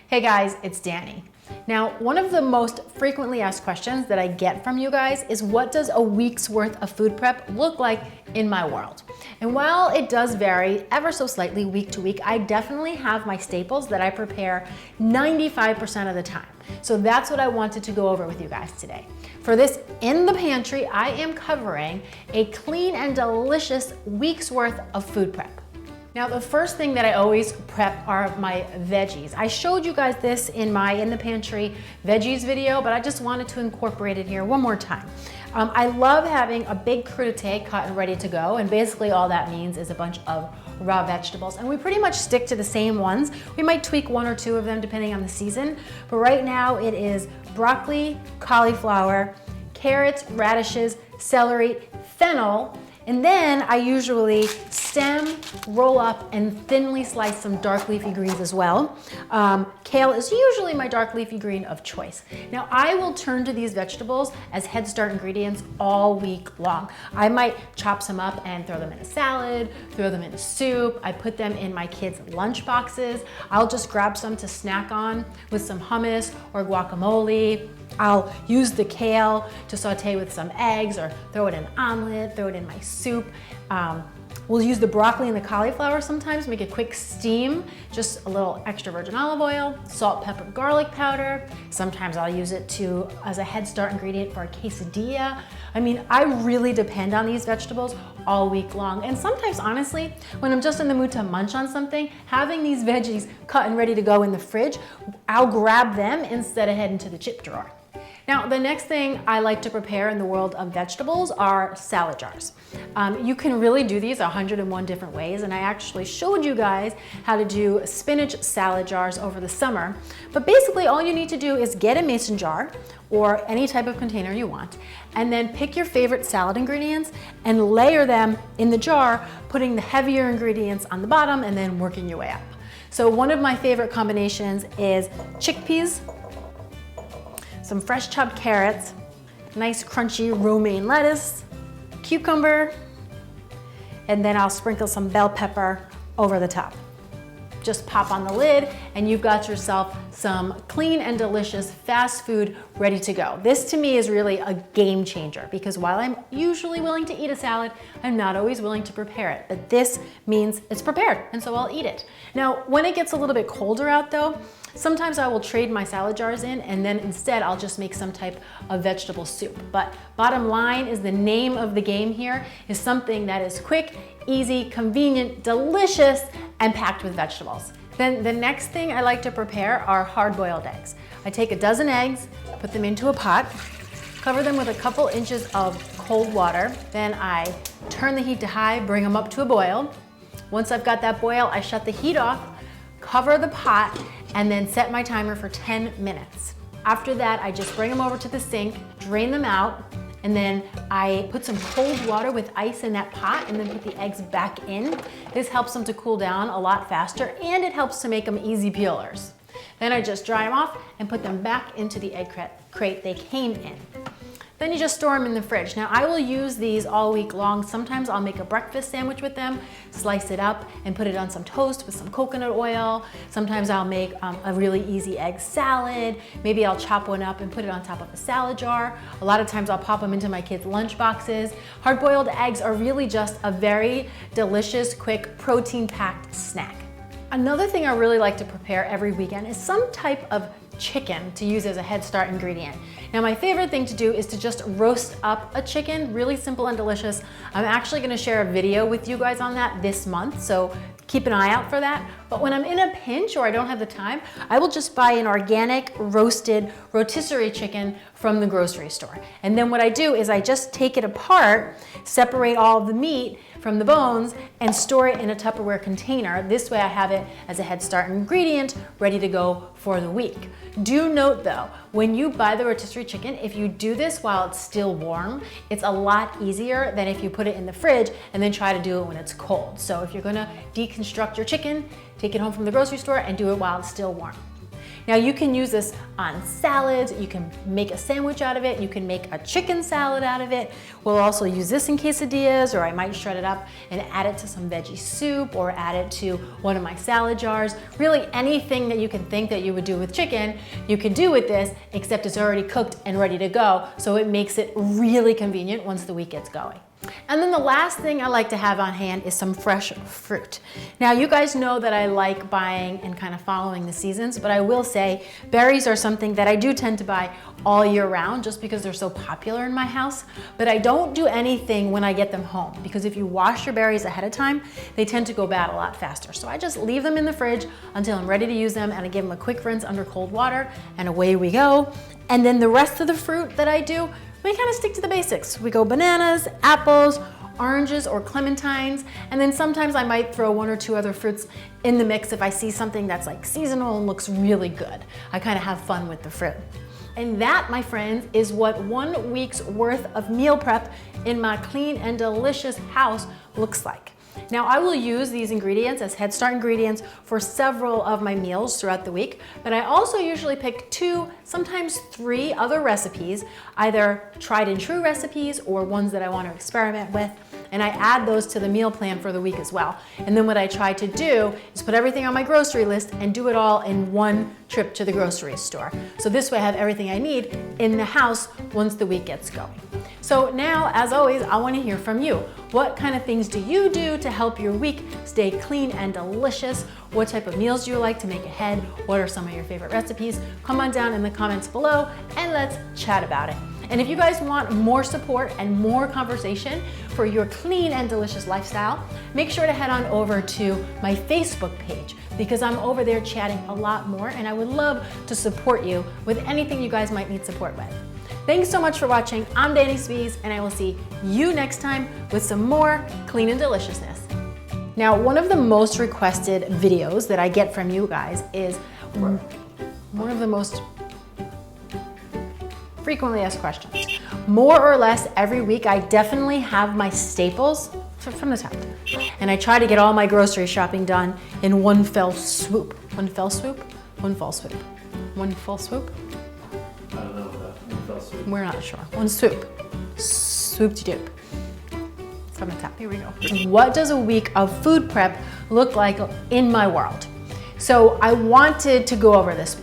Hey guys, it's Danny. Now, one of the most frequently asked questions that I get from you guys is what does a week's worth of food prep look like in my world? And while it does vary ever so slightly week to week, I definitely have my staples that I prepare 95% of the time. So that's what I wanted to go over with you guys today. For this In the Pantry, I am covering a clean and delicious week's worth of food prep. Now, the first thing that I always prep are my veggies. I showed you guys this in my In the Pantry veggies video, but I just wanted to incorporate it here one more time. I love having a big crudité cut and ready to go, and basically all that means is a bunch of raw vegetables, and we pretty much stick to the same ones. We might tweak one or two of them depending on the season, but right now it is broccoli, cauliflower, carrots, radishes, celery, fennel, and then I usually stem, roll up, and thinly slice some dark leafy greens as well. Kale is usually my dark leafy green of choice. Now I will turn to these vegetables as Head Start ingredients all week long. I might chop some up and throw them in a salad, throw them in a soup. I put them in my kids' lunch boxes. I'll just grab some to snack on with some hummus or guacamole. I'll use the kale to saute with some eggs or throw it in an omelet, throw it in my soup. We'll use the broccoli and the cauliflower sometimes, make a quick steam, just a little extra virgin olive oil, salt, pepper, garlic powder. Sometimes I'll use it as a Head Start ingredient for a quesadilla. I mean, I really depend on these vegetables all week long. And sometimes, honestly, when I'm just in the mood to munch on something, having these veggies cut and ready to go in the fridge, I'll grab them instead of heading to the chip drawer. Now, the next thing I like to prepare in the world of vegetables are salad jars. You can really do these 101 different ways, and I actually showed you guys how to do spinach salad jars over the summer. But basically, all you need to do is get a mason jar or any type of container you want, and then pick your favorite salad ingredients and layer them in the jar, putting the heavier ingredients on the bottom and then working your way up. So one of my favorite combinations is chickpeas, some fresh chopped carrots, nice crunchy romaine lettuce, cucumber, and then I'll sprinkle some bell pepper over the top. Just pop on the lid and you've got yourself some clean and delicious fast food ready to go. This to me is really a game changer because while I'm usually willing to eat a salad, I'm not always willing to prepare it, but this means it's prepared and so I'll eat it. Now, when it gets a little bit colder out though, sometimes I will trade my salad jars in and then instead I'll just make some type of vegetable soup. But bottom line is the name of the game here is something that is quick, easy, convenient, delicious, and packed with vegetables. Then the next thing I like to prepare are hard-boiled eggs. I take a dozen eggs, put them into a pot, cover them with a couple inches of cold water. Then I turn the heat to high, bring them up to a boil. Once I've got that boil, I shut the heat off, cover the pot, and then set my timer for 10 minutes. After that, I just bring them over to the sink, drain them out, and then I put some cold water with ice in that pot and then put the eggs back in. This helps them to cool down a lot faster and it helps to make them easy peelers. Then I just dry them off and put them back into the egg crate they came in. Then you just store them in the fridge. Now I will use these all week long. Sometimes I'll make a breakfast sandwich with them, slice it up and put it on some toast with some coconut oil. Sometimes I'll make a really easy egg salad. Maybe I'll chop one up and put it on top of a salad jar. A lot of times I'll pop them into my kids' lunch boxes. Hard-boiled eggs are really just a very delicious, quick, protein-packed snack. Another thing I really like to prepare every weekend is some type of chicken to use as a Head Start ingredient. Now my favorite thing to do is to just roast up a chicken, really simple and delicious. I'm actually gonna share a video with you guys on that this month, so keep an eye out for that. But when I'm in a pinch or I don't have the time, I will just buy an organic roasted rotisserie chicken from the grocery store. And then what I do is I just take it apart, separate all of the meat from the bones, and store it in a Tupperware container. This way I have it as a Head Start ingredient ready to go for the week. Do note though, when you buy the rotisserie chicken, if you do this while it's still warm, it's a lot easier than if you put it in the fridge and then try to do it when it's cold. So if you're gonna deconstruct your chicken, take it home from the grocery store and do it while it's still warm. Now you can use this on salads, you can make a sandwich out of it, you can make a chicken salad out of it. We'll also use this in quesadillas, or I might shred it up and add it to some veggie soup or add it to one of my salad jars. Really anything that you can think that you would do with chicken, you can do with this, except it's already cooked and ready to go, so it makes it really convenient once the week gets going. And then the last thing I like to have on hand is some fresh fruit. Now you guys know that I like buying and kind of following the seasons, but I will say berries are something that I do tend to buy all year round just because they're so popular in my house. But I don't do anything when I get them home, because if you wash your berries ahead of time, they tend to go bad a lot faster. So I just leave them in the fridge until I'm ready to use them, and I give them a quick rinse under cold water, and away we go. And then the rest of the fruit that I do, we kind of stick to the basics. We go bananas, apples, oranges, or clementines, and then sometimes I might throw one or two other fruits in the mix if I see something that's like seasonal and looks really good. I kind of have fun with the fruit. And that, my friends, is what 1 week's worth of meal prep in my Clean and Delicious house looks like. Now I will use these ingredients as Head Start ingredients for several of my meals throughout the week, but I also usually pick 2, sometimes 3 other recipes, either tried and true recipes or ones that I want to experiment with, and I add those to the meal plan for the week as well. And then what I try to do is put everything on my grocery list and do it all in one trip to the grocery store. So this way I have everything I need in the house once the week gets going. So now, as always, I want to hear from you. What kind of things do you do to help your week stay clean and delicious? What type of meals do you like to make ahead? What are some of your favorite recipes? Come on down in the comments below and let's chat about it. And if you guys want more support and more conversation for your clean and delicious lifestyle, make sure to head on over to my Facebook page, because I'm over there chatting a lot more, and I would love to support you with anything you guys might need support with. Thanks so much for watching. I'm Danny Spies, and I will see you next time with some more clean and deliciousness. Now, one of the most requested videos that I get from you guys is one of the most frequently asked questions. More or less every week, I definitely have my staples from the top. And I try to get all my grocery shopping done in one fell swoop. One fell swoop? One fall swoop. One full swoop? I don't know about one fell swoop. We're not sure. One swoop. Swoop-de-doop. From the top, here we go. What does a week of food prep look like in my world? So I wanted to go over this